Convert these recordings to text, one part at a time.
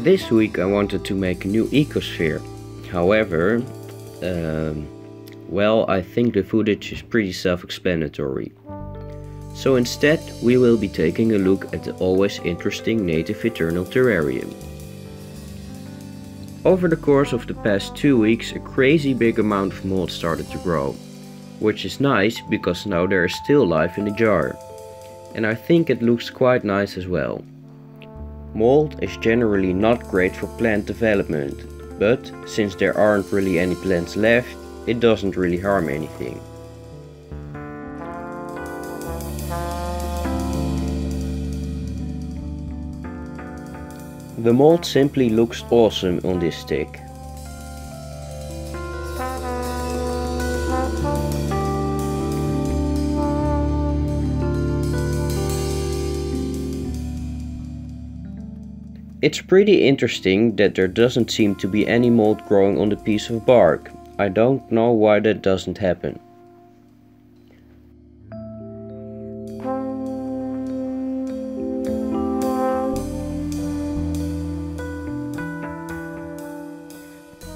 This week I wanted to make a new ecosphere. However, well, I think the footage is pretty self-explanatory. So instead we will be taking a look at the always interesting native eternal terrarium. Over the course of the past 2 weeks a crazy big amount of mold started to grow. Which is nice because now there is still life in the jar. And I think it looks quite nice as well. Mold is generally not great for plant development, but since there aren't really any plants left, it doesn't really harm anything. The mold simply looks awesome on this stick. It's pretty interesting that there doesn't seem to be any mold growing on the piece of bark. I don't know why that doesn't happen.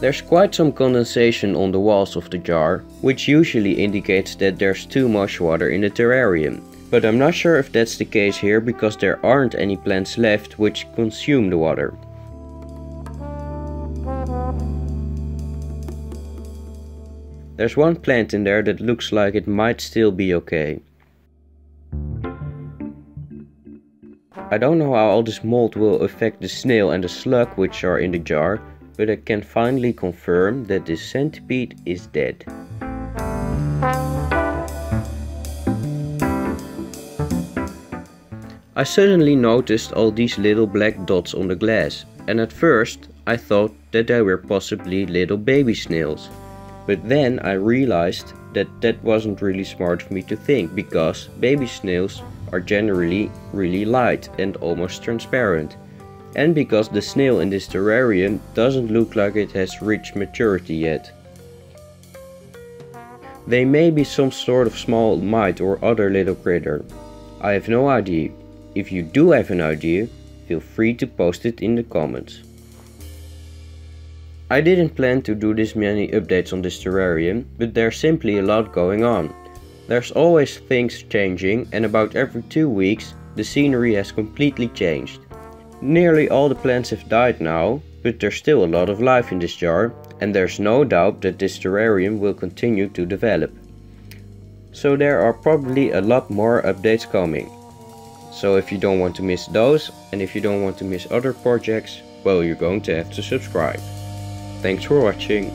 There's quite some condensation on the walls of the jar, which usually indicates that there's too much water in the terrarium. But I'm not sure if that's the case here because there aren't any plants left which consume the water. There's one plant in there that looks like it might still be okay. I don't know how all this mold will affect the snail and the slug which are in the jar, but I can finally confirm that this centipede is dead. I suddenly noticed all these little black dots on the glass, and at first I thought that they were possibly little baby snails. But then I realized that that wasn't really smart of me to think, because baby snails are generally really light and almost transparent. And because the snail in this terrarium doesn't look like it has reached maturity yet. They may be some sort of small mite or other little critter. I have no idea. If you do have an idea, feel free to post it in the comments. I didn't plan to do this many updates on this terrarium, but there's simply a lot going on. There's always things changing, and about every 2 weeks the scenery has completely changed. Nearly all the plants have died now, but there's still a lot of life in this jar, and there's no doubt that this terrarium will continue to develop. So there are probably a lot more updates coming. So if you don't want to miss those, and if you don't want to miss other projects, well, you're going to have to subscribe. Thanks for watching.